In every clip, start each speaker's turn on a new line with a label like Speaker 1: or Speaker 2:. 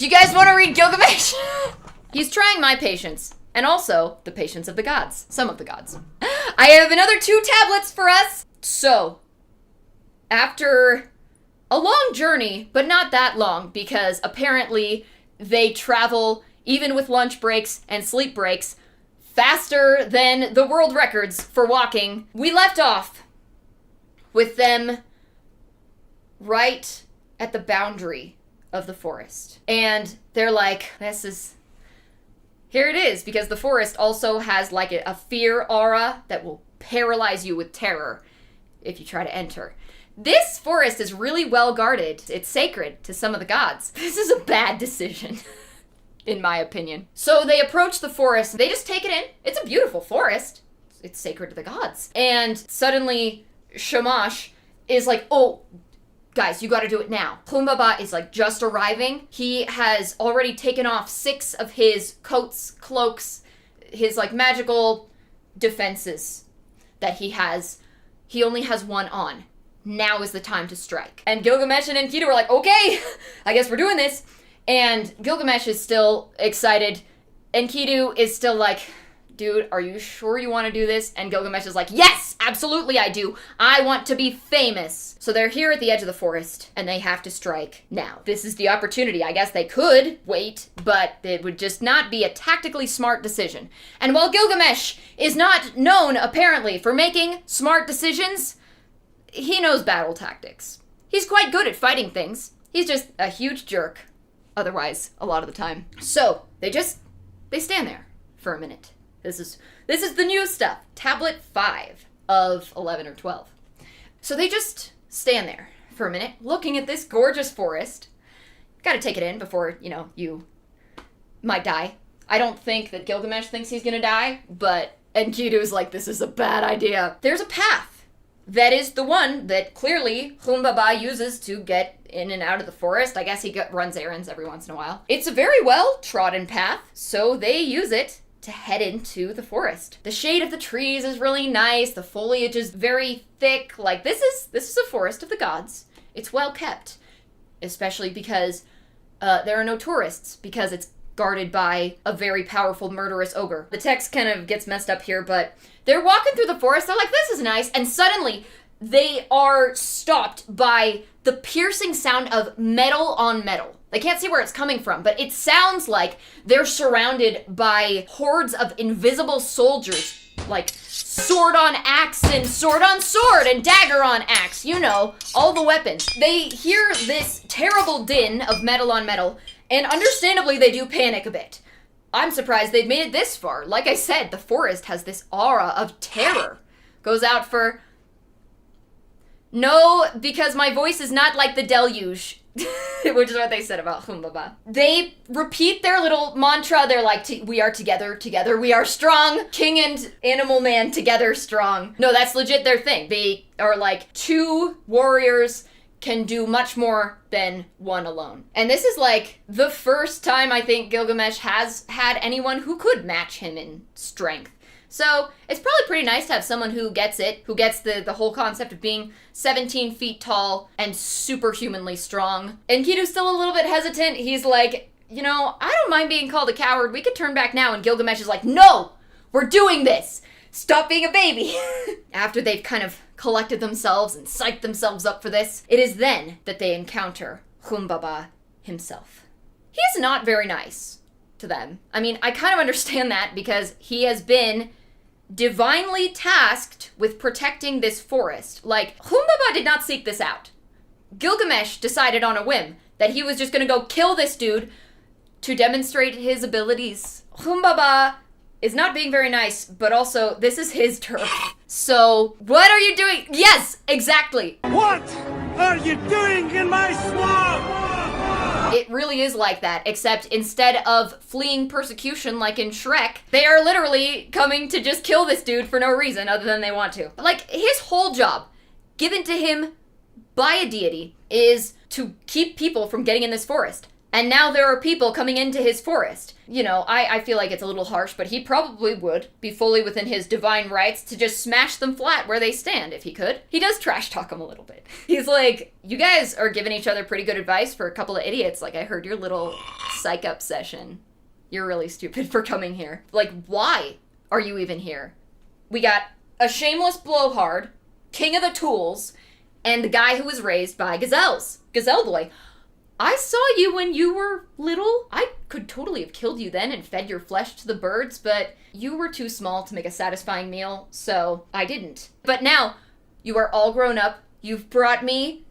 Speaker 1: Do you guys want to read Gilgamesh? He's trying my patience, and also the patience of the gods. Some of the gods. I have another 2 tablets for us. So, after a long journey, but not that long, because apparently they travel, even with lunch breaks and sleep breaks, faster than the world records for walking. We left off with them right at the boundary of the forest. And they're like, here it is, because the forest also has like a fear aura that will paralyze you with terror if you try to enter. This forest is really well guarded. It's sacred to some of the gods. This is a bad decision, in my opinion. So they approach the forest. They just take it in. It's a beautiful forest. It's sacred to the gods. And suddenly, Shamash is like, oh, guys, you gotta do it now. Humbaba is like just arriving. He has already taken off 6 of his coats, cloaks, his like magical defenses that he has. He only has 1 on. Now is the time to strike. And Gilgamesh and Enkidu are like, okay, I guess we're doing this. And Gilgamesh is still excited. Enkidu is still like, dude, are you sure you want to do this? And Gilgamesh is like, yes, absolutely I do. I want to be famous. So they're here at the edge of the forest, and they have to strike now. This is the opportunity. I guess they could wait, but it would just not be a tactically smart decision. And while Gilgamesh is not known, apparently, for making smart decisions, he knows battle tactics. He's quite good at fighting things. He's just a huge jerk, otherwise, a lot of the time. So, they stand there for a minute. This is the new stuff. Tablet 5 of 11 or 12. So they just stand there for a minute, looking at this gorgeous forest. Gotta take it in before, you might die. I don't think that Gilgamesh thinks he's gonna die, but Enkidu's like, this is a bad idea. There's a path. That is the one that clearly Humbaba uses to get in and out of the forest. I guess he runs errands every once in a while. It's a very well-trodden path, so they use it to head into the forest. The shade of the trees is really nice. The foliage is very thick. Like, this is a forest of the gods. It's well kept, especially because there are no tourists, because it's guarded by a very powerful murderous ogre. The text kind of gets messed up here, but they're walking through the forest. They're like, this is nice. And suddenly they are stopped by the piercing sound of metal on metal. They can't see where it's coming from, but it sounds like they're surrounded by hordes of invisible soldiers, like sword on axe and sword on sword and dagger on axe, all the weapons. They hear this terrible din of metal on metal, and understandably they do panic a bit. I'm surprised they've made it this far. Like I said, the forest has this aura of terror. Goes out for... No, because my voice is not like the deluge, which is what they said about Humbaba. They repeat their little mantra. They're like, we are together, we are strong. King and animal man together strong. No, that's legit their thing. They are like 2 warriors can do much more than 1 alone. And this is like the first time I think Gilgamesh has had anyone who could match him in strength. So it's probably pretty nice to have someone who gets it, who gets the whole concept of being 17 feet tall and superhumanly strong. Enkidu's still a little bit hesitant. He's like, I don't mind being called a coward. We could turn back now. And Gilgamesh is like, no, we're doing this. Stop being a baby. After they've kind of collected themselves and psyched themselves up for this, it is then that they encounter Humbaba himself. He is not very nice to them. I mean, I kind of understand that because he has been divinely tasked with protecting this forest. Like, Humbaba did not seek this out. Gilgamesh decided on a whim that he was just gonna go kill this dude to demonstrate his abilities. Humbaba is not being very nice, but also, this is his turf. So, what are you doing? Yes, exactly.
Speaker 2: What are you doing in my swamp?
Speaker 1: It really is like that, except instead of fleeing persecution like in Shrek, they are literally coming to just kill this dude for no reason other than they want to. Like, his whole job, given to him by a deity, is to keep people from getting in this forest. And now there are people coming into his forest. You know, I feel like it's a little harsh, but he probably would be fully within his divine rights to just smash them flat where they stand if he could. He does trash talk them a little bit. He's like, you guys are giving each other pretty good advice for a couple of idiots. Like, I heard your little psych up session. You're really stupid for coming here. Like, why are you even here? We got a shameless blowhard, king of the tools, and the guy who was raised by gazelles. Gazelle boy. I saw you when you were little. I could totally have killed you then and fed your flesh to the birds, but you were too small to make a satisfying meal, so I didn't. But now, you are all grown up. You've brought me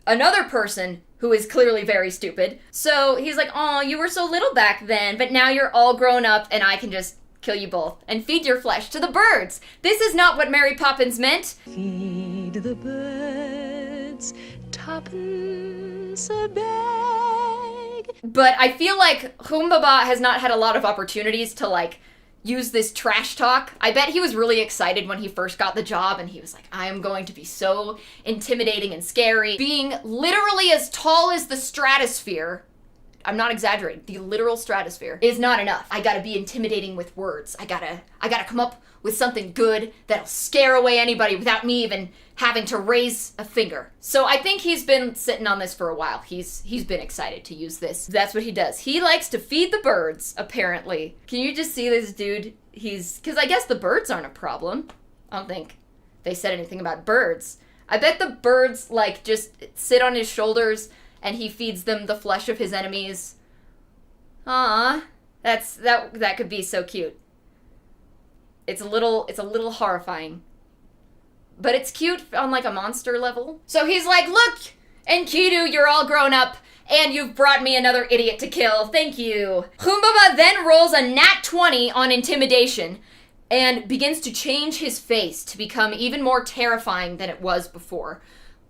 Speaker 1: another person who is clearly very stupid. So he's like, "Aw, you were so little back then, but now you're all grown up and I can just kill you both and feed your flesh to the birds. This is not what Mary Poppins meant."
Speaker 3: Feed the birds, tuppence a bag.
Speaker 1: But I feel like Humbaba has not had a lot of opportunities to, like, use this trash talk. I bet he was really excited when he first got the job and he was like, I am going to be so intimidating and scary. Being literally as tall as the stratosphere, I'm not exaggerating, the literal stratosphere, is not enough. I gotta be intimidating with words. I gotta come up with something good that'll scare away anybody without me even having to raise a finger. So I think he's been sitting on this for a while. He's been excited to use this. That's what he does. He likes to feed the birds, apparently. Can you just see this dude? Because I guess the birds aren't a problem. I don't think they said anything about birds. I bet the birds, like, just sit on his shoulders and he feeds them the flesh of his enemies. Aww. That could be so cute. It's a little horrifying. But it's cute on, like, a monster level. So he's like, look, Enkidu, you're all grown up, and you've brought me another idiot to kill. Thank you. Humbaba then rolls a nat 20 on intimidation and begins to change his face to become even more terrifying than it was before,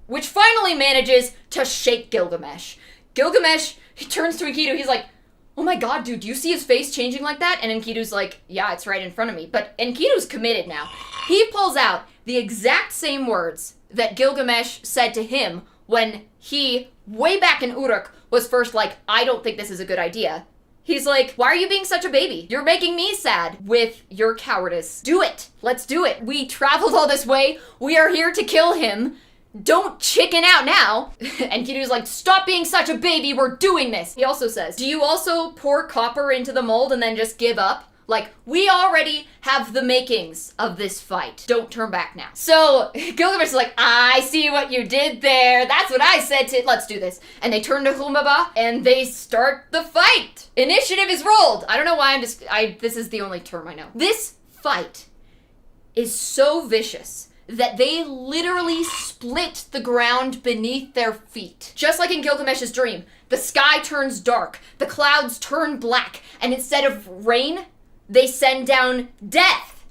Speaker 1: which finally manages to shake Gilgamesh. Gilgamesh, he turns to Enkidu, he's like, oh my god, dude, do you see his face changing like that? And Enkidu's like, yeah, it's right in front of me. But Enkidu's committed now. He pulls out the exact same words that Gilgamesh said to him when he, way back in Uruk, was first like, I don't think this is a good idea. He's like, why are you being such a baby? You're making me sad with your cowardice. Do it. Let's do it. We traveled all this way. We are here to kill him. Don't chicken out now. And Enkidu's like, stop being such a baby, we're doing this. He also says, do you also pour copper into the mold and then just give up? Like, we already have the makings of this fight. Don't turn back now. So Gilgamesh is like, I see what you did there. That's what I said to, let's do this. And they turn to Humbaba and they start the fight. Initiative is rolled. I don't know why this is the only term I know. This fight is so vicious that they literally split the ground beneath their feet. Just like in Gilgamesh's dream, the sky turns dark, the clouds turn black, and instead of rain, they send down death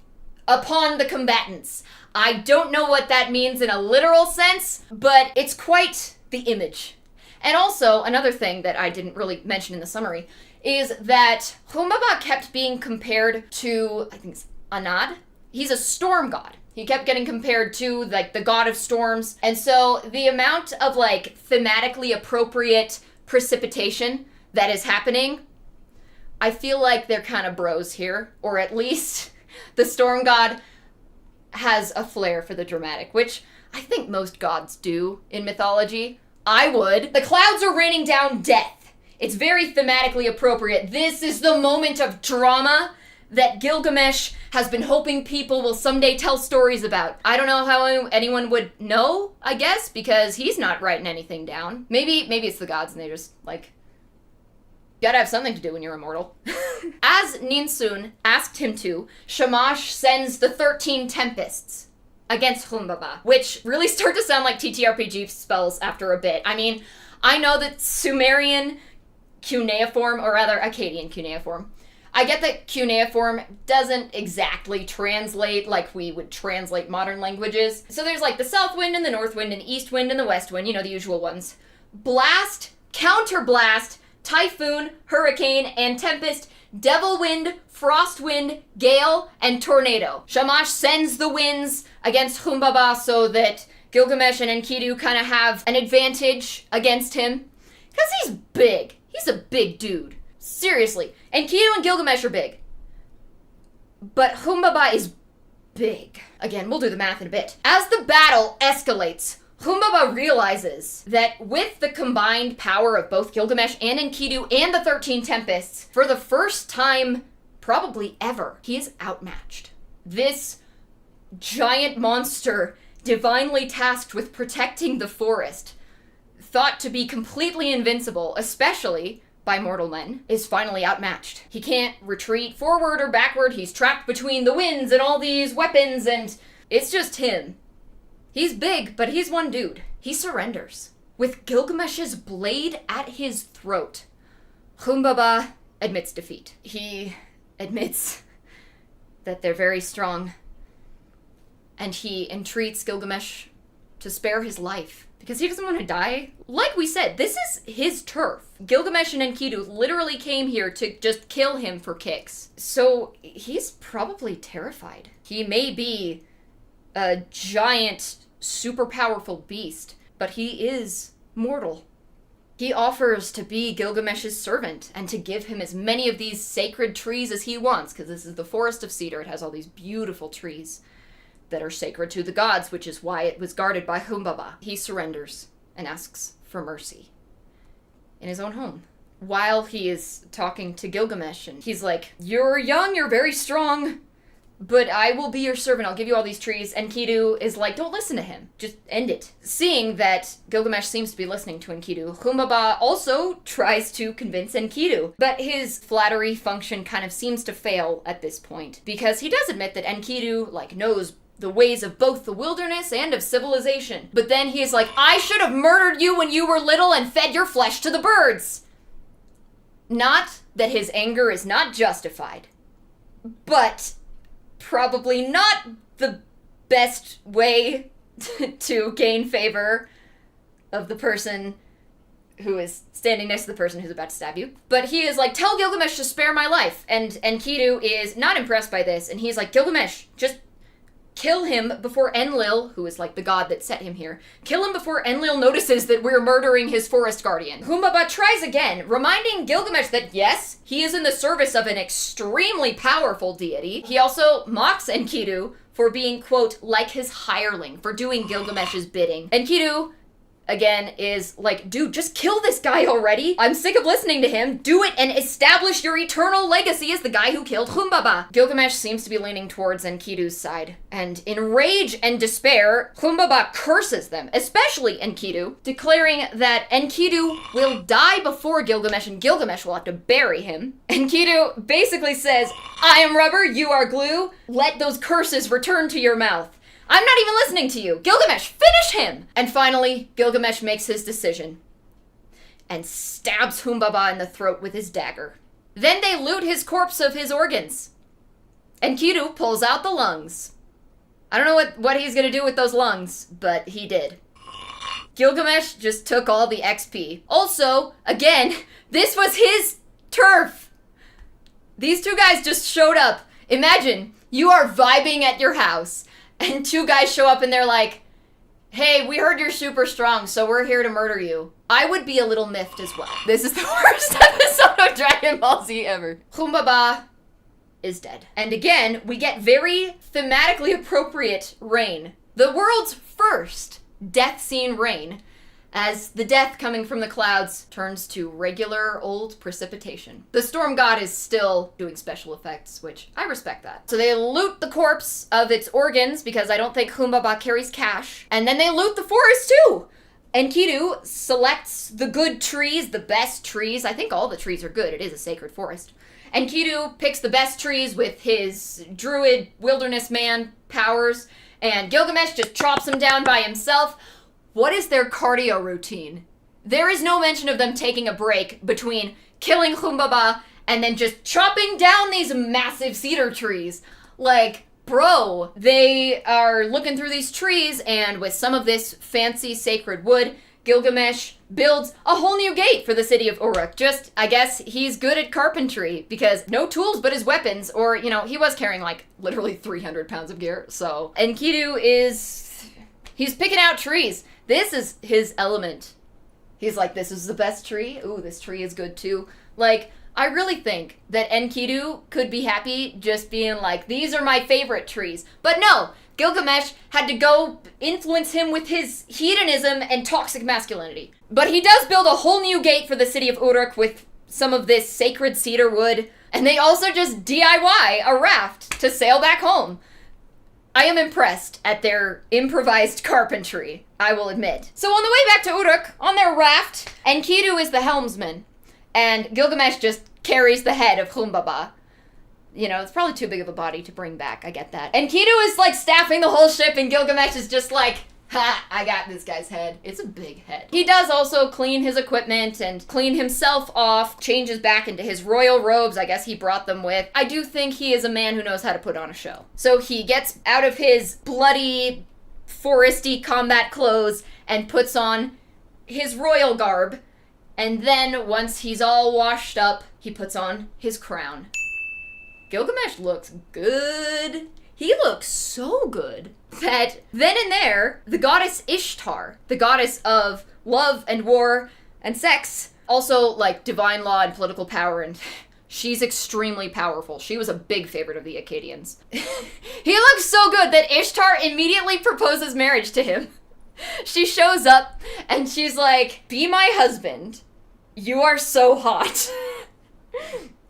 Speaker 1: upon the combatants. I don't know what that means in a literal sense, but it's quite the image. And also, another thing that I didn't really mention in the summary is that Humbaba kept being compared to, I think it's Anad. He's a storm god. He kept getting compared to, like, the god of storms. And so the amount of, like, thematically appropriate precipitation that is happening, I feel like they're kind of bros here. Or at least the storm god has a flair for the dramatic, which I think most gods do in mythology. I would. The clouds are raining down death. It's very thematically appropriate. This is the moment of drama that Gilgamesh has been hoping people will someday tell stories about. I don't know how anyone would know, I guess, because he's not writing anything down. Maybe it's the gods and they just, like, gotta have something to do when you're immortal. As Ninsun asked him to, Shamash sends the 13 tempests against Humbaba, which really start to sound like TTRPG spells after a bit. I mean, I know that Sumerian cuneiform, or rather Akkadian cuneiform, I get that cuneiform doesn't exactly translate like we would translate modern languages. So there's like the south wind and the north wind and east wind and the west wind, you know, the usual ones. Blast, counterblast, typhoon, hurricane, and tempest, devil wind, frost wind, gale, and tornado. Shamash sends the winds against Humbaba so that Gilgamesh and Enkidu kind of have an advantage against him. Because he's big. He's a big dude. Seriously. Enkidu and Gilgamesh are big. But Humbaba is big. Again, we'll do the math in a bit. As the battle escalates, Humbaba realizes that with the combined power of both Gilgamesh and Enkidu and the 13 Tempests, for the first time probably ever, he is outmatched. This giant monster, divinely tasked with protecting the forest, thought to be completely invincible, especially by mortal men, is finally outmatched. He can't retreat forward or backward. He's trapped between the winds and all these weapons, and it's just him. He's big, but he's one dude. He surrenders. With Gilgamesh's blade at his throat, Humbaba admits defeat. He admits that they're very strong, and he entreats Gilgamesh to spare his life because he doesn't want to die. Like we said, this is his turf. Gilgamesh and Enkidu literally came here to just kill him for kicks. So he's probably terrified. He may be a giant, super powerful beast, but he is mortal. He offers to be Gilgamesh's servant and to give him as many of these sacred trees as he wants, because this is the Forest of Cedar. It has all these beautiful trees that are sacred to the gods, which is why it was guarded by Humbaba. He surrenders and asks for mercy in his own home. While he is talking to Gilgamesh, and he's like, "You're young, you're very strong, but I will be your servant, I'll give you all these trees." Enkidu is like, "Don't listen to him, just end it." Seeing that Gilgamesh seems to be listening to Enkidu, Humbaba also tries to convince Enkidu, but his flattery function kind of seems to fail at this point, because he does admit that Enkidu, knows the ways of both the wilderness and of civilization. But then he is like, "I should have murdered you when you were little and fed your flesh to the birds." Not that his anger is not justified, but probably not the best way to gain favor of the person who is standing next to the person who's about to stab you. But he is like, "Tell Gilgamesh to spare my life." And Enkidu is not impressed by this, and he's like, "Gilgamesh, just kill him before Enlil," who is the god that set him here, "kill him before Enlil notices that we're murdering his forest guardian." Humbaba tries again, reminding Gilgamesh that yes, he is in the service of an extremely powerful deity. He also mocks Enkidu for being, quote, like his hireling, for doing Gilgamesh's bidding. Enkidu, again, is like, "Dude, just kill this guy already. I'm sick of listening to him. Do it and establish your eternal legacy as the guy who killed Humbaba." Gilgamesh seems to be leaning towards Enkidu's side, and in rage and despair, Humbaba curses them, especially Enkidu, declaring that Enkidu will die before Gilgamesh and Gilgamesh will have to bury him. Enkidu basically says, "I am rubber, you are glue. Let those curses return to your mouth. I'm not even listening to you. Gilgamesh, finish him!" And finally, Gilgamesh makes his decision and stabs Humbaba in the throat with his dagger. Then they loot his corpse of his organs. Enkidu pulls out the lungs. I don't know what he's gonna do with those lungs, but he did. Gilgamesh just took all the XP. Also, again, this was his turf. These two guys just showed up. Imagine, you are vibing at your house, and two guys show up and they're like, "Hey, we heard you're super strong, so we're here to murder you." I would be a little miffed as well. This is the worst episode of Dragon Ball Z ever. Humbaba is dead. And again, we get very thematically appropriate rain. The world's first death scene rain, as the death coming from the clouds turns to regular old precipitation. The storm god is still doing special effects, which I respect that. So they loot the corpse of its organs, because I don't think Humbaba carries cash, and then they loot the forest too! Enkidu selects the good trees, the best trees. I think all the trees are good, it is a sacred forest. Enkidu picks the best trees with his druid wilderness man powers, and Gilgamesh just chops them down by himself. What is their cardio routine? There is no mention of them taking a break between killing Humbaba and then just chopping down these massive cedar trees. Bro, they are looking through these trees, and with some of this fancy sacred wood, Gilgamesh builds a whole new gate for the city of Uruk. Just, I guess, he's good at carpentry, because no tools but his weapons, or, he was carrying, literally 300 pounds of gear, so. Enkidu he's picking out trees. This is his element. He's like, this is the best tree. Ooh, this tree is good too. Like, I really think that Enkidu could be happy just being like, these are my favorite trees. But no, Gilgamesh had to go influence him with his hedonism and toxic masculinity. But he does build a whole new gate for the city of Uruk with some of this sacred cedar wood. And they also just DIY a raft to sail back home. I am impressed at their improvised carpentry, I will admit. So on the way back to Uruk, on their raft, Enkidu is the helmsman. And Gilgamesh just carries the head of Humbaba. You know, it's probably too big of a body to bring back, I get that. Enkidu is like staffing the whole ship and Gilgamesh is just like, ha, I got this guy's head. It's a big head. He does also clean his equipment and clean himself off, changes back into his royal robes, I guess he brought them with. I do think he is a man who knows how to put on a show. So he gets out of his bloody, foresty combat clothes and puts on his royal garb. And then, once he's all washed up, he puts on his crown. Gilgamesh looks good. He looks so good that then and there, the goddess Ishtar, the goddess of love and war and sex, also like divine law and political power, and she's extremely powerful. She was a big favorite of the Akkadians. He looks so good that Ishtar immediately proposes marriage to him. She shows up and she's like, be my husband. You are so hot.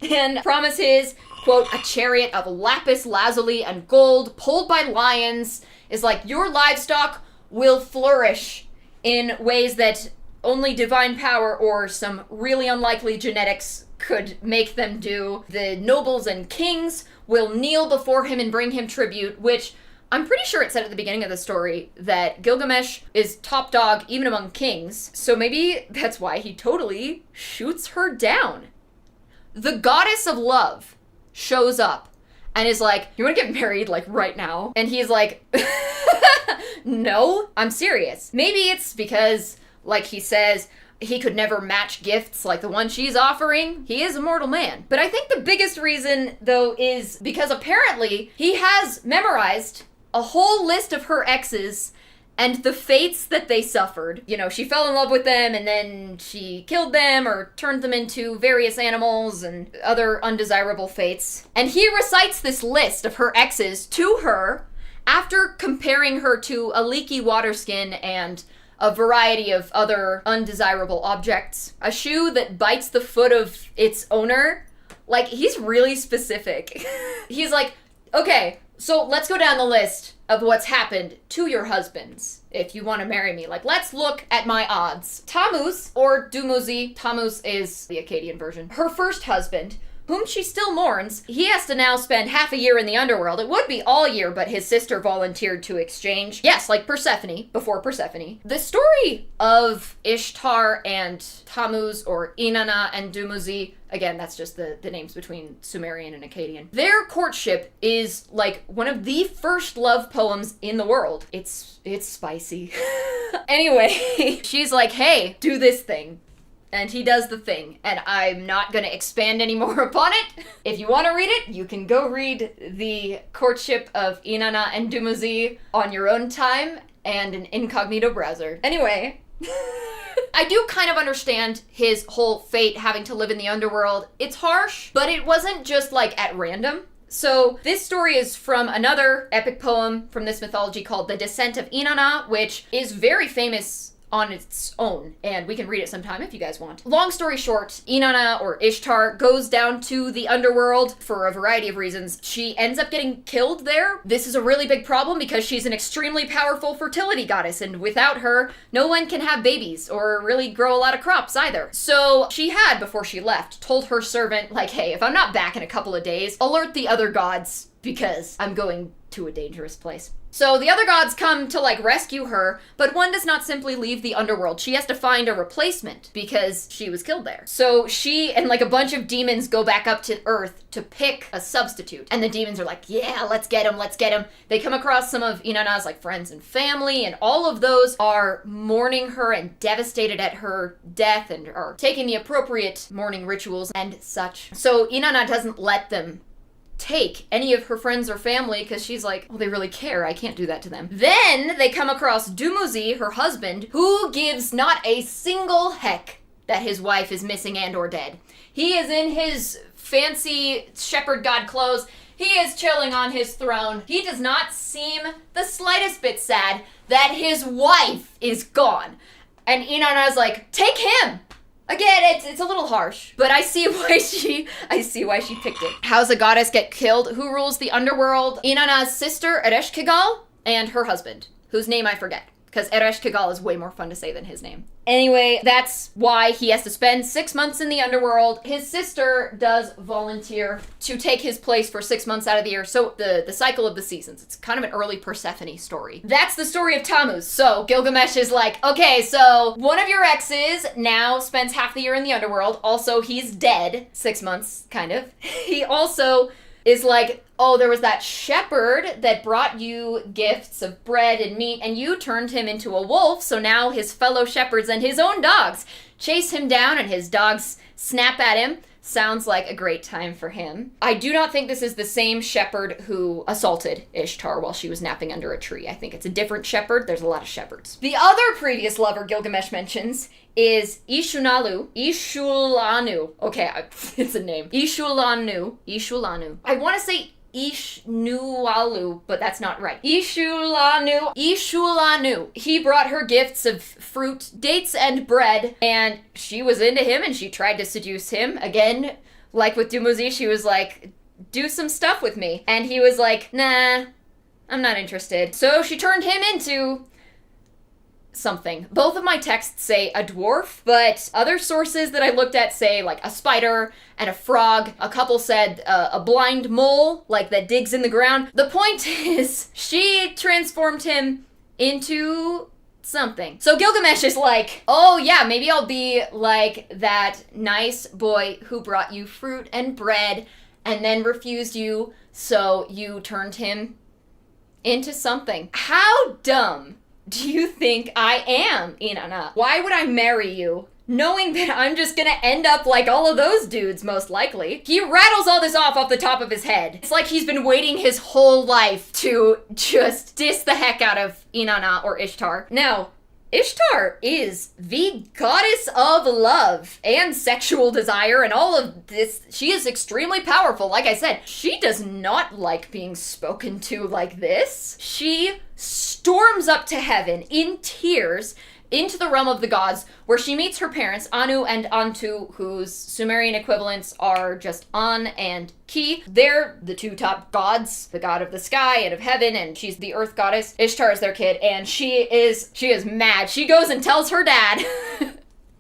Speaker 1: And promises, quote, a chariot of lapis lazuli and gold pulled by lions is like, your livestock will flourish in ways that only divine power or some really unlikely genetics could make them do. The nobles and kings will kneel before him and bring him tribute, which I'm pretty sure it said at the beginning of the story that Gilgamesh is top dog even among kings, so maybe that's why he totally shoots her down. The goddess of love shows up and is like, you want to get married, like, right now? And he's like, no, I'm serious. Maybe it's because, like he says, he could never match gifts like the one she's offering. He is a mortal man. But I think the biggest reason, though, is because apparently he has memorized a whole list of her exes and the fates that they suffered. You know, she fell in love with them and then she killed them or turned them into various animals and other undesirable fates. And he recites this list of her exes to her after comparing her to a leaky water skin and a variety of other undesirable objects. A shoe that bites the foot of its owner. Like, he's really specific. He's like, okay, so let's go down the list of what's happened to your husbands if you want to marry me. Like, let's look at my odds. Tammuz, or Dumuzi, Tammuz is the Akkadian version, her first husband, whom she still mourns, he has to now spend half a year in the underworld. It would be all year, but his sister volunteered to exchange. Yes, like Persephone, before Persephone. The story of Ishtar and Tammuz, or Inanna and Dumuzi, again, that's just the names between Sumerian and Akkadian. Their courtship is like one of the first love poems in the world. It's spicy. Anyway, she's like, hey, do this thing. And he does the thing, and I'm not going to expand any more upon it. If you want to read it, you can go read the courtship of Inanna and Dumuzi on your own time and an incognito browser. Anyway, I do kind of understand his whole fate having to live in the underworld. It's harsh, but it wasn't just like at random. So this story is from another epic poem from this mythology called The Descent of Inanna, which is very famous on its own, and we can read it sometime if you guys want. Long story short, Inanna, or Ishtar, goes down to the underworld for a variety of reasons. She ends up getting killed there. This is a really big problem because she's an extremely powerful fertility goddess, and without her, no one can have babies or really grow a lot of crops either. So she had, before she left, told her servant, like, hey, if I'm not back in a couple of days, alert the other gods because I'm going to a dangerous place. So the other gods come to, like, rescue her, but one does not simply leave the underworld. She has to find a replacement because she was killed there. So she and, like, a bunch of demons go back up to Earth to pick a substitute. And the demons are like, yeah, let's get him, let's get him. They come across some of Inanna's, like, friends and family, and all of those are mourning her and devastated at her death and are taking the appropriate mourning rituals and such. So Inanna doesn't let them take any of her friends or family because she's like, oh, they really care. I can't do that to them. Then they come across Dumuzi, her husband, who gives not a single heck that his wife is missing and or dead. He is in his fancy shepherd god clothes. He is chilling on his throne. He does not seem the slightest bit sad that his wife is gone. And Inanna's like, take him! Again, it's a little harsh, but I see why she picked it. How's a goddess get killed? Who rules the underworld? Inanna's sister, Ereshkigal, and her husband, whose name I forget, because Ereshkigal is way more fun to say than his name. Anyway, that's why he has to spend 6 months in the underworld. His sister does volunteer to take his place for 6 months out of the year. So the cycle of the seasons. It's kind of an early Persephone story. That's the story of Tammuz. So Gilgamesh is like, okay, so one of your exes now spends half the year in the underworld. Also, he's dead. 6 months, kind of. He also is like, oh, there was that shepherd that brought you gifts of bread and meat, and you turned him into a wolf, so now his fellow shepherds and his own dogs chase him down, and his dogs snap at him. Sounds like a great time for him. I do not think this is the same shepherd who assaulted Ishtar while she was napping under a tree. I think it's a different shepherd. There's a lot of shepherds. The other previous lover Gilgamesh mentions is Ishulanu. Okay, it's a name. Ishulanu. I want to say Ishnualu, but that's not right. Ishulanu. He brought her gifts of fruit, dates, and bread, and she was into him, and she tried to seduce him. Again, like with Dumuzi, she was like, do some stuff with me. And he was like, nah, I'm not interested. So she turned him into something. Both of my texts say a dwarf, but other sources that I looked at say like a spider and a frog. A couple said a blind mole, like that digs in the ground. The point is, she transformed him into something. So Gilgamesh is like, oh yeah, maybe I'll be like that nice boy who brought you fruit and bread and then refused you, so you turned him into something. How dumb do you think I am, Inanna? Why would I marry you, knowing that I'm just gonna end up like all of those dudes, most likely? He rattles all this off the top of his head. It's like he's been waiting his whole life to just diss the heck out of Inanna or Ishtar. Now, Ishtar is the goddess of love and sexual desire and all of this. She is extremely powerful. Like I said, she does not like being spoken to like this. She storms up to heaven in tears into the realm of the gods, where she meets her parents, Anu and Antu, whose Sumerian equivalents are just An and Ki. They're the two top gods, the god of the sky and of heaven, and she's the earth goddess. Ishtar is their kid, and she is mad. She goes and tells her dad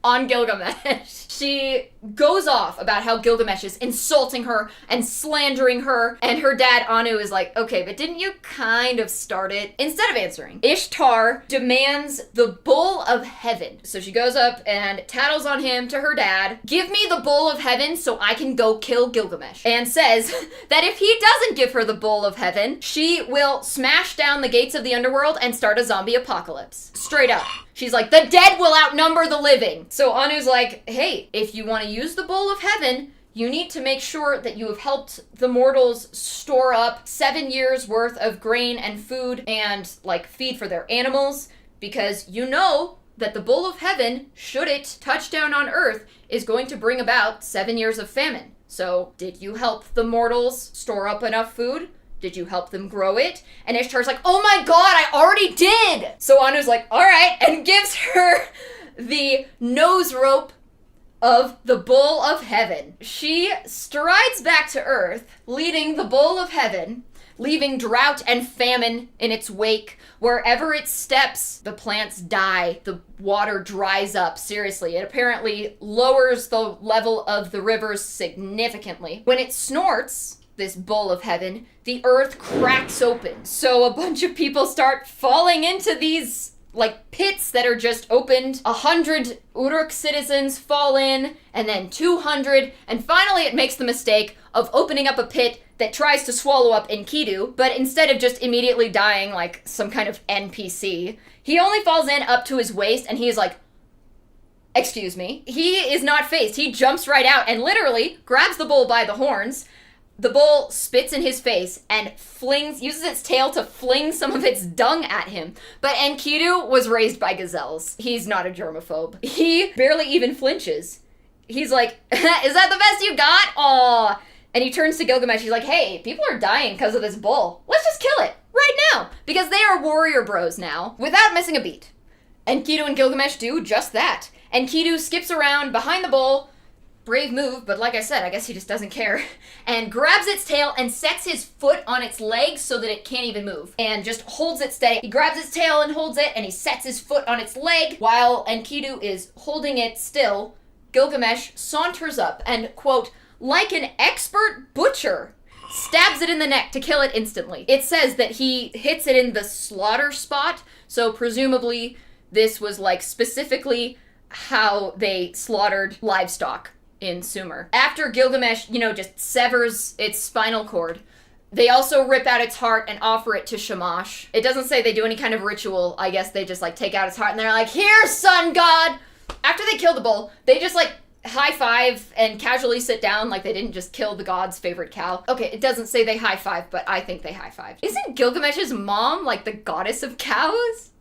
Speaker 1: on Gilgamesh. She goes off about how Gilgamesh is insulting her and slandering her, and her dad, Anu, is like, okay, but didn't you kind of start it? Instead of answering, Ishtar demands the bowl of heaven. So she goes up and tattles on him to her dad, give me the bowl of heaven so I can go kill Gilgamesh, and says that if he doesn't give her the bowl of heaven, she will smash down the gates of the underworld and start a zombie apocalypse. Straight up. She's like, the dead will outnumber the living. So Anu's like, hey, if you want to use the bowl of heaven, you need to make sure that you have helped the mortals store up 7 years worth of grain and food and like feed for their animals, because you know that the bowl of heaven, should it touch down on earth, is going to bring about 7 years of famine. So did you help the mortals store up enough food? Did you help them grow it? And Ishtar's like, oh my god, I already did! So Anu's like, alright, and gives her the nose rope of the bowl of heaven. She strides back to earth, leading the bowl of heaven, leaving drought and famine in its wake. Wherever it steps, the plants die, the water dries up. Seriously, it apparently lowers the level of the rivers significantly. When it snorts, this bowl of heaven, the earth cracks open. So a bunch of people start falling into these like pits that are just opened. 100 Uruk citizens fall in, and then 200, and finally it makes the mistake of opening up a pit that tries to swallow up Enkidu, but instead of just immediately dying like some kind of NPC, he only falls in up to his waist, and he is like, excuse me. He is not phased. He jumps right out and literally grabs the bull by the horns, The bull spits in his face and uses its tail to fling some of its dung at him. But Enkidu was raised by gazelles. He's not a germaphobe. He barely even flinches. He's like, is that the best you got? Aw. And he turns to Gilgamesh. He's like, hey, people are dying because of this bull. Let's just kill it right now. Because they are warrior bros now, without missing a beat. Enkidu and Gilgamesh do just that. Enkidu skips around behind the bull. Brave move, but like I said, I guess he just doesn't care. And grabs its tail and sets his foot on its legs so that it can't even move. And just holds it steady. He grabs its tail and holds it, and he sets his foot on its leg. While Enkidu is holding it still, Gilgamesh saunters up and, quote, like an expert butcher, stabs it in the neck to kill it instantly. It says that he hits it in the slaughter spot, so presumably this was like specifically how they slaughtered livestock in Sumer. After Gilgamesh, just severs its spinal cord, they also rip out its heart and offer it to Shamash. It doesn't say they do any kind of ritual. I guess they just take out its heart and they're like, here, sun god! After they kill the bull, they just high five and casually sit down like they didn't just kill the god's favorite cow. Okay, it doesn't say they high five, but I think they high five. Isn't Gilgamesh's mom the goddess of cows?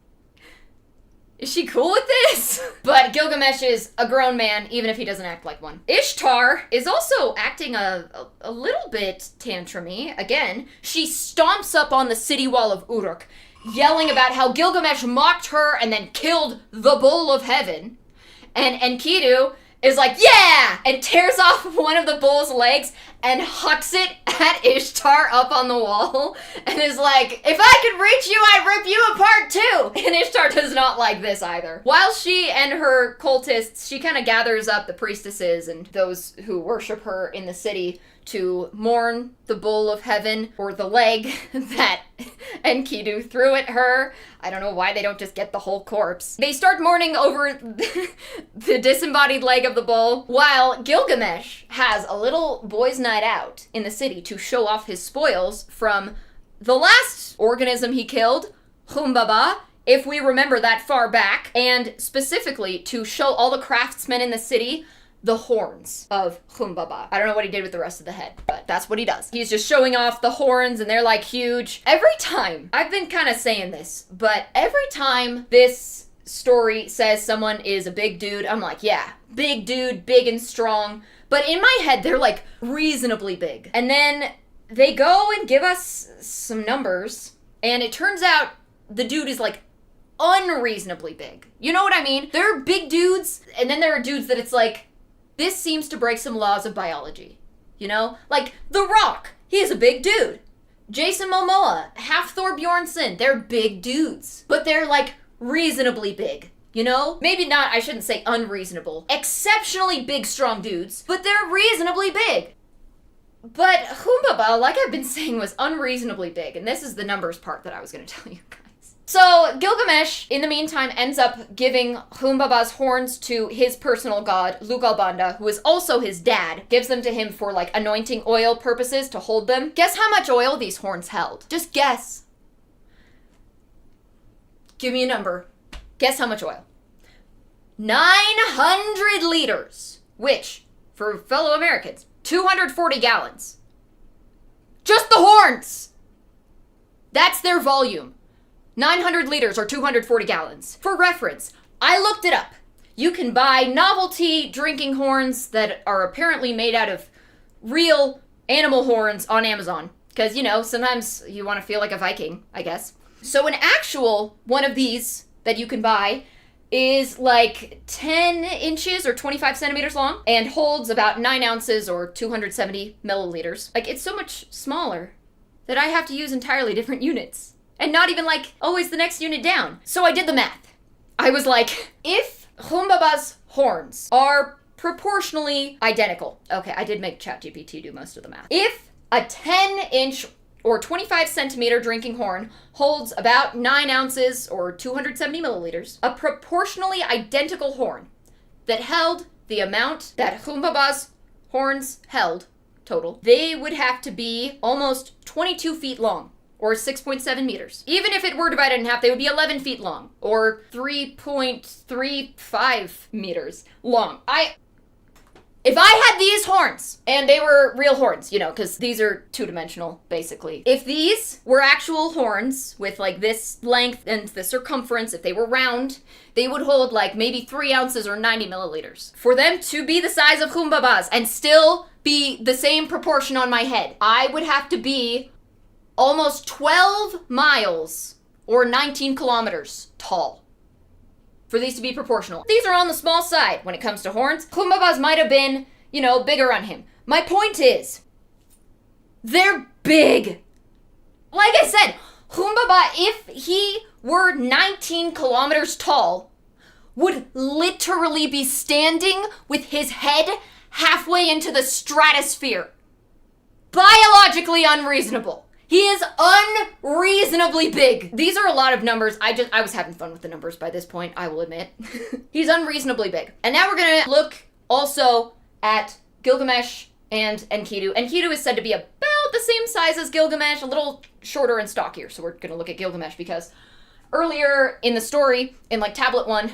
Speaker 1: Is she cool with this? But Gilgamesh is a grown man, even if he doesn't act like one. Ishtar is also acting a little bit tantrumy. Again, she stomps up on the city wall of Uruk, yelling about how Gilgamesh mocked her and then killed the bull of heaven. And Enkidu is like, yeah! And tears off one of the bull's legs and hucks it at Ishtar up on the wall and is like, if I could reach you, I'd rip you apart too! And Ishtar does not like this either. While she and her cultists, she kind of gathers up the priestesses and those who worship her in the city to mourn the bull of heaven, or the leg that Enkidu threw at her. I don't know why they don't just get the whole corpse. They start mourning over the disembodied leg of the bull, while Gilgamesh has a little boys' night out in the city to show off his spoils from the last organism he killed, Humbaba, if we remember that far back, and specifically to show all the craftsmen in the city the horns of Humbaba. I don't know what he did with the rest of the head, but that's what he does. He's just showing off the horns and they're huge. Every time, I've been kind of saying this, but every time this story says someone is a big dude, I'm like, yeah, big dude, big and strong. But in my head, they're reasonably big. And then they go and give us some numbers, and it turns out the dude is unreasonably big. You know what I mean? There are big dudes, and then there are dudes that it's this seems to break some laws of biology, The Rock, he is a big dude. Jason Momoa, half Thor Bjornsson, they're big dudes. But they're, reasonably big, Maybe not, I shouldn't say unreasonable. Exceptionally big, strong dudes, but they're reasonably big. But Humbaba, like I've been saying, was unreasonably big, and this is the numbers part that I was going to tell you guys. So Gilgamesh, in the meantime, ends up giving Humbaba's horns to his personal god, Lugalbanda, who is also his dad, gives them to him for anointing oil purposes to hold them. Guess how much oil these horns held? Just guess. Give me a number. Guess how much oil? 900 liters, which, for fellow Americans, 240 gallons. Just the horns! That's their volume. 900 liters or 240 gallons. For reference, I looked it up. You can buy novelty drinking horns that are apparently made out of real animal horns on Amazon. Because, sometimes you want to feel like a Viking, I guess. So an actual one of these that you can buy is 10 inches or 25 centimeters long and holds about 9 ounces or 270 milliliters. It's so much smaller that I have to use entirely different units. And not even always the next unit down. So I did the math. I was if Humbaba's horns are proportionally identical. Okay, I did make ChatGPT do most of the math. If a 10-inch or 25 centimeter drinking horn holds about 9 ounces or 270 milliliters, a proportionally identical horn that held the amount that Humbaba's horns held total, they would have to be almost 22 feet long. Or 6.7 meters. Even if it were divided in half, they would be 11 feet long. Or 3.35 meters long. If I had these horns, and they were real horns, you know, because these are two-dimensional, basically. If these were actual horns with like this length and the circumference, if they were round, they would hold like maybe 3 ounces or 90 milliliters. For them to be the size of Humbabas and still be the same proportion on my head, I would have to be almost 12 miles or 19 kilometers tall for these to be proportional. These are on the small side when it comes to horns. Humbabas might have been, you know, bigger on him. My point is, they're big. Like I said, Humbaba, if he were 19 kilometers tall, would literally be standing with his head halfway into the stratosphere. Biologically unreasonable. He is unreasonably big. These are a lot of numbers. I was having fun with the numbers by this point, I will admit. He's unreasonably big. And now we're gonna look also at Gilgamesh and Enkidu. Enkidu is said to be about the same size as Gilgamesh, a little shorter and stockier. So we're gonna look at Gilgamesh because earlier in the story, in like tablet 1,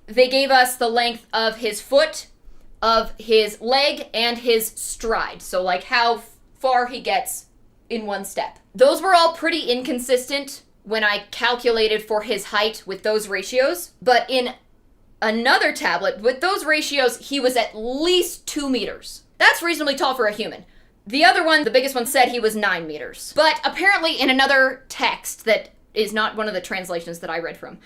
Speaker 1: they gave us the length of his foot, of his leg, and his stride. So like how far he gets in one step. Those were all pretty inconsistent when I calculated for his height with those ratios, but in another tablet, with those ratios, he was at least 2 meters. That's reasonably tall for a human. The other one, the biggest one, said he was 9 meters. But apparently in another text that is not one of the translations that I read from,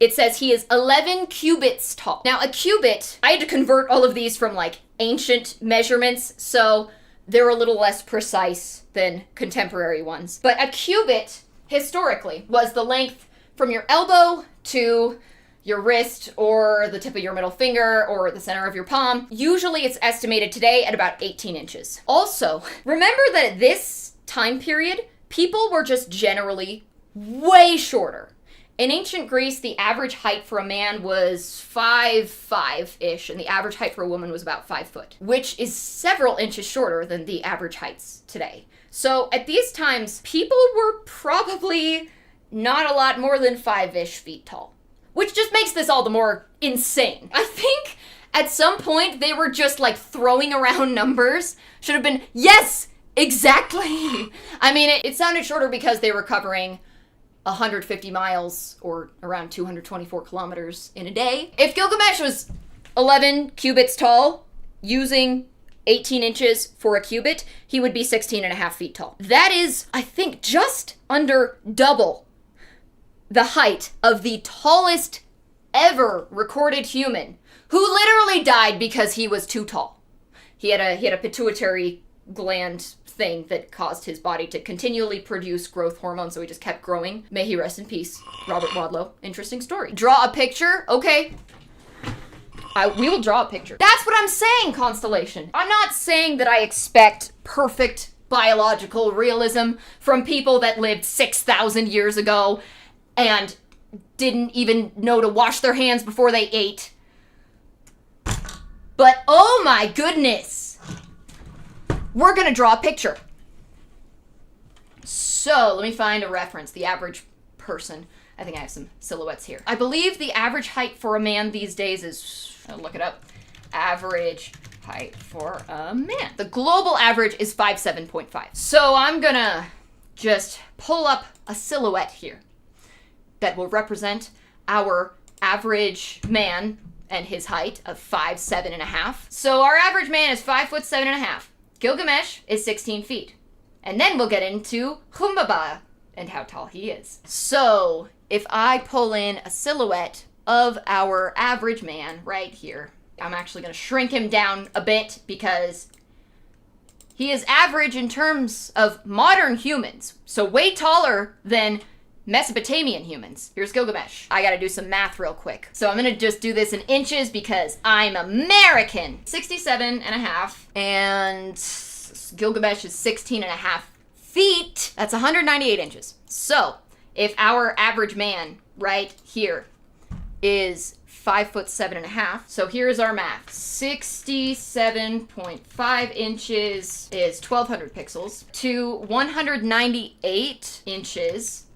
Speaker 1: it says he is 11 cubits tall. Now a cubit, I had to convert all of these from like ancient measurements, so they're a little less precise than contemporary ones. But a cubit, historically, was the length from your elbow to your wrist or the tip of your middle finger or the center of your palm. Usually it's estimated today at about 18 inches. Also, remember that at this time period, people were just generally way shorter. In ancient Greece, the average height for a man was 5'5"-ish, and the average height for a woman was about 5 foot, which is several inches shorter than the average heights today. So at these times, people were probably not a lot more than 5-ish feet tall, which just makes this all the more insane. I think at some point they were just like throwing around numbers. Should have been, yes, exactly. I mean, it sounded shorter because they were covering 150 miles or around 224 kilometers in a day. If Gilgamesh was 11 cubits tall, using 18 inches for a cubit, he would be 16 and a half feet tall. That is, I think, just under double the height of the tallest ever recorded human, who literally died because he was too tall. He had a pituitary gland thing that caused his body to continually produce growth hormones, so he just kept growing. May he rest in peace, Robert Wadlow. Interesting story. Draw a picture? Okay. We will draw a picture. That's what I'm saying, Constellation. I'm not saying that I expect perfect biological realism from people that lived 6,000 years ago and didn't even know to wash their hands before they ate. But oh my goodness! We're gonna draw a picture. So, let me find a reference. The average person. I think I have some silhouettes here. I believe the average height for a man these days is, I'll look it up, average height for a man. The global average is 5'7.5". So I'm gonna just pull up a silhouette here that will represent our average man and his height of 5'7.5". So our average man is 5'7.5". Gilgamesh is 16 feet. And then we'll get into Humbaba and how tall he is. So, if I pull in a silhouette of our average man right here, I'm actually going to shrink him down a bit because he is average in terms of modern humans. So way taller than Mesopotamian humans. Here's Gilgamesh. I gotta do some math real quick. So I'm gonna just do this in inches because I'm American. 67 and a half, and Gilgamesh is 16 and a half feet. That's 198 inches. So if our average man right here is 5'7.5", so here's our math. 67.5 inches is 1200 pixels to 198 inches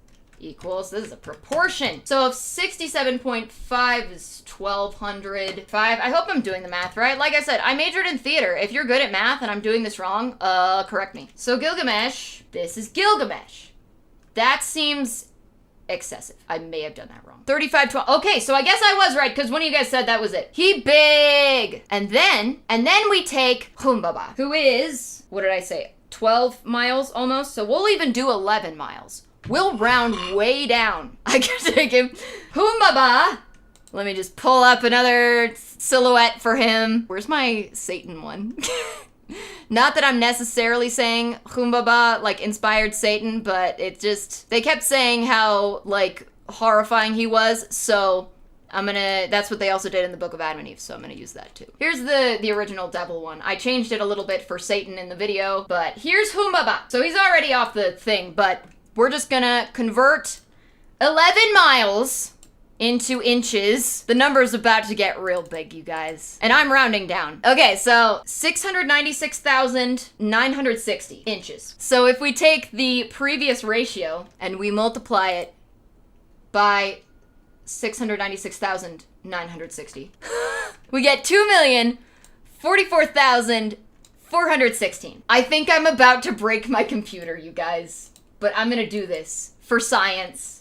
Speaker 1: equals, this is a proportion. So if 67.5 is 1205, I hope I'm doing the math right. Like I said, I majored in theater. If you're good at math and I'm doing this wrong, correct me. So Gilgamesh, this is Gilgamesh. That seems excessive. I may have done that wrong. 3512. Okay, so I guess I was right because one of you guys said that was it. He big. And then we take Humbaba, who is, what did I say? 12 miles almost. So we'll even do 11 miles. We'll round way down. I can take him. Humbaba. Let me just pull up another silhouette for him. Where's my Satan one? Not that I'm necessarily saying Humbaba, like, inspired Satan, but it just, they kept saying how, like, horrifying he was, so that's what they also did in the Book of Adam and Eve, so I'm gonna use that too. Here's the original devil one. I changed it a little bit for Satan in the video, but here's Humbaba. So he's already off the thing, but we're just gonna convert 11 miles into inches. The number's about to get real big, you guys. And I'm rounding down. Okay, so 696,960 inches. So if we take the previous ratio and we multiply it by 696,960, we get 2,044,416. I think I'm about to break my computer, you guys. But I'm gonna do this for science.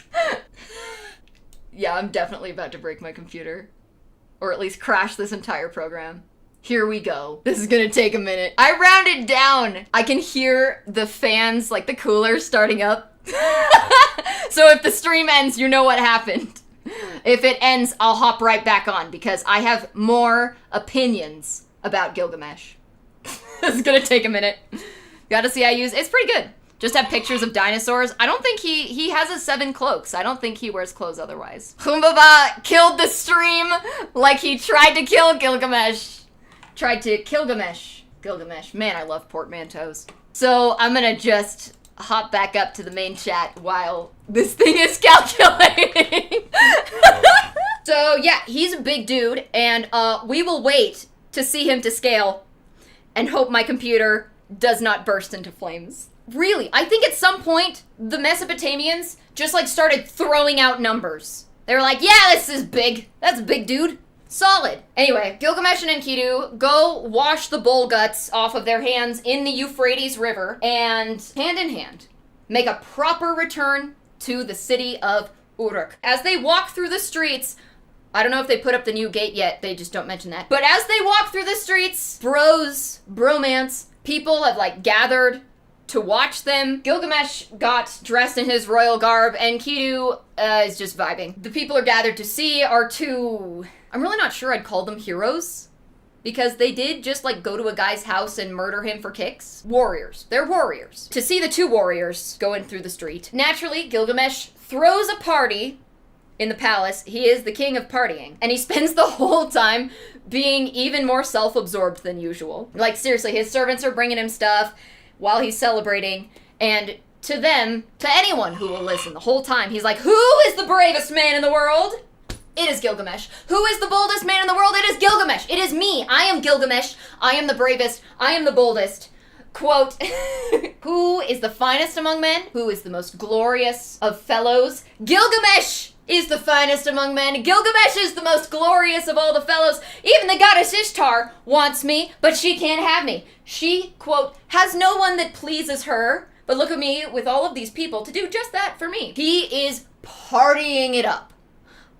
Speaker 1: Yeah, I'm definitely about to break my computer. Or at least crash this entire program. Here we go. This is gonna take a minute. I rounded down. I can hear the fans, like the cooler, starting up. So if the stream ends, you know what happened. If it ends, I'll hop right back on because I have more opinions about Gilgamesh. This is gonna take a minute. Gotta see it's pretty good. Just have pictures of dinosaurs. I don't think he has his 7 cloaks. I don't think he wears clothes otherwise. Humbaba killed the stream like he tried to kill Gilgamesh. Gilgamesh. Man, I love portmanteaus. So I'm gonna just hop back up to the main chat while this thing is calculating. So yeah, he's a big dude, and we will wait to see him to scale and hope my computer does not burst into flames. Really, I think at some point, the Mesopotamians just, like, started throwing out numbers. They were like, yeah, this is big. That's a big dude. Solid. Anyway, Gilgamesh and Enkidu go wash the bull guts off of their hands in the Euphrates River and, hand in hand, make a proper return to the city of Uruk. As they walk through the streets, I don't know if they put up the new gate yet, they just don't mention that. But as they walk through the streets, bromance, people have, like, gathered to watch them. Gilgamesh got dressed in his royal garb, and Enkidu is just vibing. The people are gathered to see are two, I'm really not sure I'd call them heroes, because they did just, like, go to a guy's house and murder him for kicks. Warriors. They're warriors. To see the two warriors going through the street. Naturally, Gilgamesh throws a party in the palace. He is the king of partying, and he spends the whole time being even more self-absorbed than usual. Like, seriously, his servants are bringing him stuff while he's celebrating, and to them, to anyone who will listen the whole time, he's like, who is the bravest man in the world? It is Gilgamesh. Who is the boldest man in the world? It is Gilgamesh. It is me. I am Gilgamesh. I am the bravest. I am the boldest. Quote, who is the finest among men? Who is the most glorious of fellows? Gilgamesh is the finest among men. Gilgamesh is the most glorious of all the fellows. Even the goddess Ishtar wants me, but she can't have me. She, quote, has no one that pleases her, but look at me with all of these people to do just that for me. He is partying it up.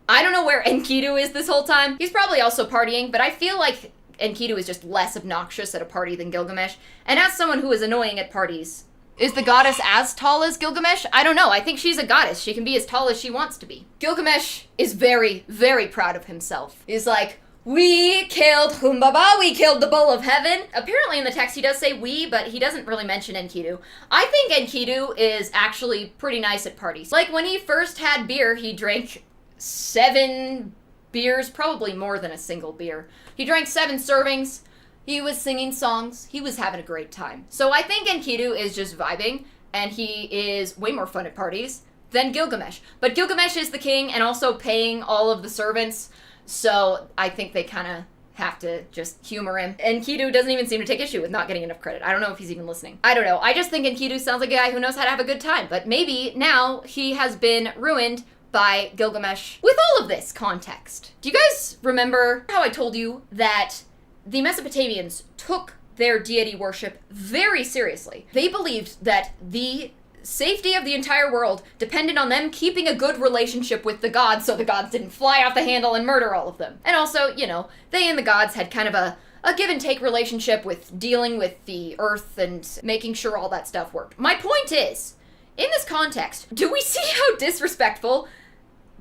Speaker 1: I don't know where Enkidu is this whole time. He's probably also partying, but I feel like Enkidu is just less obnoxious at a party than Gilgamesh. And as someone who is annoying at parties, is the goddess as tall as Gilgamesh? I don't know. I think she's a goddess. She can be as tall as she wants to be. Gilgamesh is very, very proud of himself. He's like, we killed Humbaba, we killed the bull of heaven. Apparently in the text he does say we, but he doesn't really mention Enkidu. I think Enkidu is actually pretty nice at parties. Like when he first had beer, he drank 7 beers, probably more than a single beer. He drank 7 servings. He was singing songs. He was having a great time. So I think Enkidu is just vibing, and he is way more fun at parties than Gilgamesh. But Gilgamesh is the king and also paying all of the servants, so I think they kind of have to just humor him. Enkidu doesn't even seem to take issue with not getting enough credit. I don't know if he's even listening. I don't know. I just think Enkidu sounds like a guy who knows how to have a good time. But maybe now he has been ruined by Gilgamesh with all of this context. Do you guys remember how I told you that the Mesopotamians took their deity worship very seriously? They believed that the safety of the entire world depended on them keeping a good relationship with the gods so the gods didn't fly off the handle and murder all of them. And also, you know, they and the gods had kind of a give and take relationship with dealing with the earth and making sure all that stuff worked. My point is, in this context, do we see how disrespectful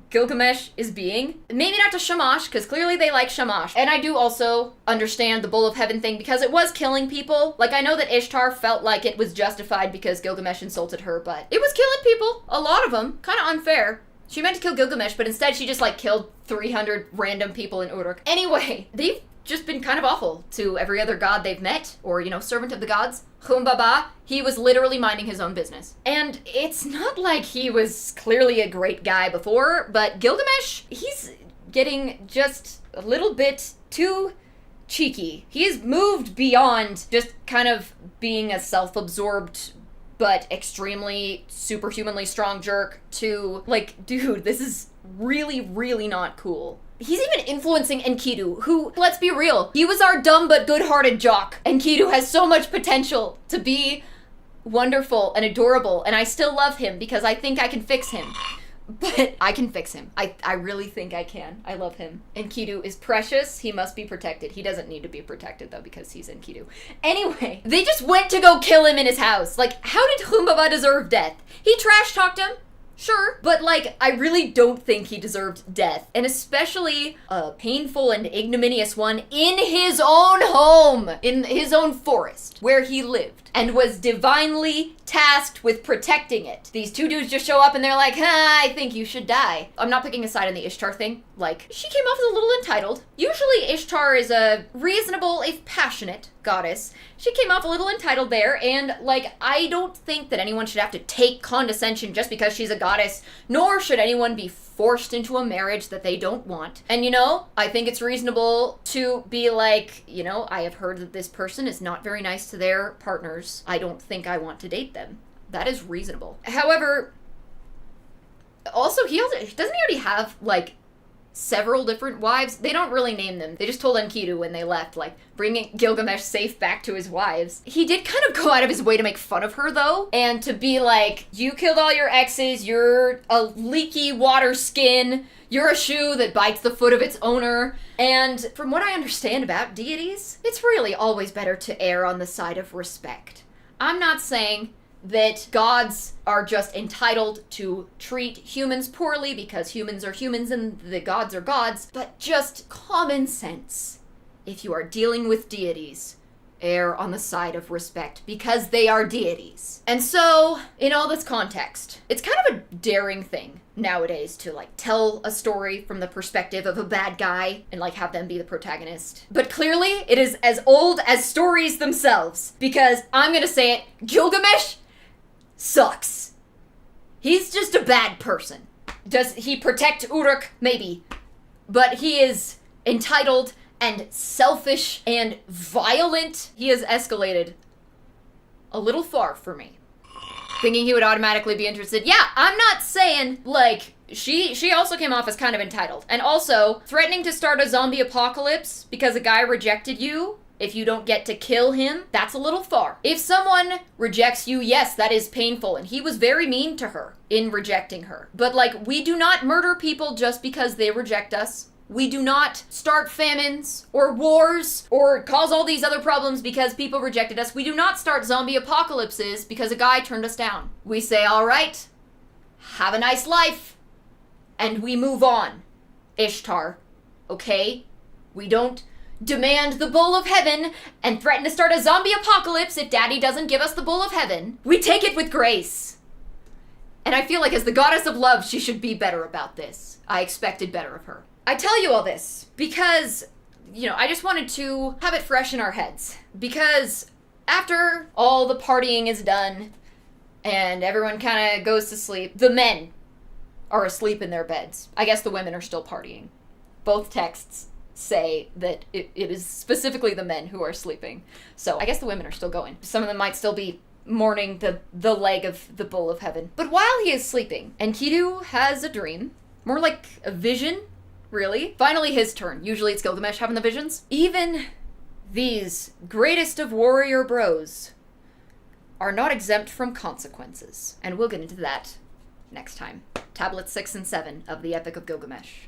Speaker 1: Gilgamesh is being? Maybe not to Shamash, because clearly they like Shamash. And I do also understand the Bull of Heaven thing, because it was killing people. Like, I know that Ishtar felt like it was justified because Gilgamesh insulted her, but it was killing people. A lot of them. Kind of unfair. She meant to kill Gilgamesh, but instead she just, like, killed 300 random people in Uruk. Anyway, they've just been kind of awful to every other god they've met, or, you know, servant of the gods. Humbaba, he was literally minding his own business. And it's not like he was clearly a great guy before, but Gilgamesh, he's getting just a little bit too cheeky. He's moved beyond just kind of being a self-absorbed but extremely superhumanly strong jerk to, like, dude, this is really, really not cool. He's even influencing Enkidu, who, let's be real, he was our dumb but good-hearted jock. Enkidu has so much potential to be wonderful and adorable, and I still love him because I think I can fix him. But I can fix him. I really think I can. I love him. Enkidu is precious. He must be protected. He doesn't need to be protected, though, because he's Enkidu. Anyway, they just went to go kill him in his house. Like, how did Humbaba deserve death? He trash-talked him. Sure, but, like, I really don't think he deserved death, and especially a painful and ignominious one in his own home, in his own forest, where he lived, and was divinely tasked with protecting it. These two dudes just show up and they're like, I think you should die. I'm not picking a side on the Ishtar thing. Like, she came off as a little entitled. Usually Ishtar is a reasonable, if passionate, goddess. She came off a little entitled there, and, like, I don't think that anyone should have to take condescension just because she's a goddess, nor should anyone be forced into a marriage that they don't want. And, you know, I think it's reasonable to be like, you know, I have heard that this person is not very nice to their partners. I don't think I want to date them. That is reasonable. However, also, doesn't he already have, like, several different wives? They don't really name them. They just told Enkidu when they left, like, bringing Gilgamesh safe back to his wives. He did kind of go out of his way to make fun of her, though, and to be like, you killed all your exes, you're a leaky water skin, you're a shoe that bites the foot of its owner. And from what I understand about deities, it's really always better to err on the side of respect. I'm not saying that gods are just entitled to treat humans poorly because humans are humans and the gods are gods, but just common sense. If you are dealing with deities, err on the side of respect because they are deities. And so, in all this context, it's kind of a daring thing nowadays to, like, tell a story from the perspective of a bad guy and, like, have them be the protagonist. But clearly, it is as old as stories themselves, because I'm gonna say it, Gilgamesh sucks. He's just a bad person. Does he protect Uruk? Maybe. But he is entitled and selfish and violent. He has escalated a little far for me. Thinking he would automatically be interested. Yeah, I'm not saying, like, she also came off as kind of entitled. And also, threatening to start a zombie apocalypse because a guy rejected you if you don't get to kill him, that's a little far. If someone rejects you, yes, that is painful, and he was very mean to her in rejecting her. But, like, we do not murder people just because they reject us. We do not start famines or wars or cause all these other problems because people rejected us. We do not start zombie apocalypses because a guy turned us down. We say, all right, have a nice life, and we move on. Ishtar, okay? We don't demand the bowl of heaven and threaten to start a zombie apocalypse if daddy doesn't give us the bowl of heaven. We take it with grace. And I feel like as the goddess of love, she should be better about this. I expected better of her. I tell you all this because, you know, I just wanted to have it fresh in our heads. Because after all the partying is done and everyone kind of goes to sleep, the men are asleep in their beds. I guess the women are still partying. Both texts say that it is specifically the men who are sleeping. So I guess the women are still going. Some of them might still be mourning the leg of the bull of heaven. But while he is sleeping, Enkidu has a dream. More like a vision, really. Finally his turn. Usually it's Gilgamesh having the visions. Even these greatest of warrior bros are not exempt from consequences. And we'll get into that next time. Tablets 6 and 7 of the Epic of Gilgamesh.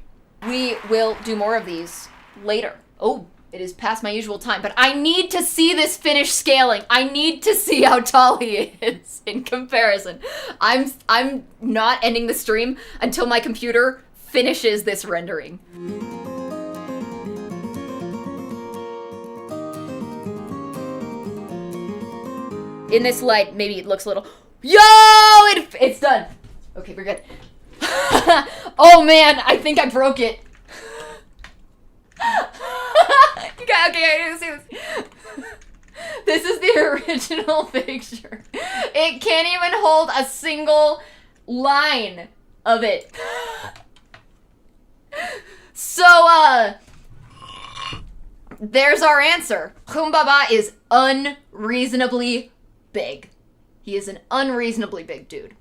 Speaker 1: We will do more of these later. Oh, it is past my usual time, but I need to see this finish scaling. I need to see how tall he is in comparison. I'm not ending the stream until my computer finishes this rendering. In this light, maybe it looks a little... Yo! It's done. Okay, we're good. Oh man, I think I broke it. Okay, I see this. This is the original picture. It can't even hold a single line of it. So, there's our answer. Humbaba is unreasonably big. He is an unreasonably big dude.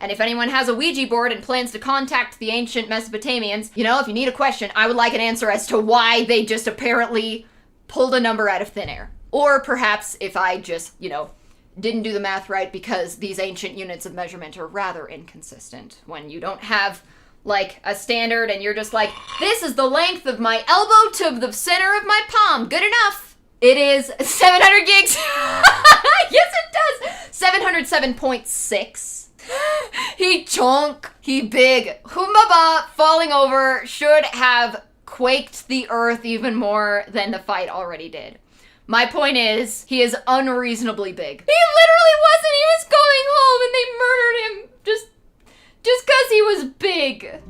Speaker 1: And if anyone has a Ouija board and plans to contact the ancient Mesopotamians, you know, if you need a question, I would like an answer as to why they just apparently pulled a number out of thin air. Or perhaps if I just, you know, didn't do the math right because these ancient units of measurement are rather inconsistent. When you don't have, like, a standard and you're just like, this is the length of my elbow to the center of my palm. Good enough. It is 700 gigs. Yes, it does. 707.6. He chonk, he big. Humbaba falling over should have quaked the earth even more than the fight already did. My point is, he is unreasonably big. He literally wasn't, he was going home and they murdered him just 'cause he was big.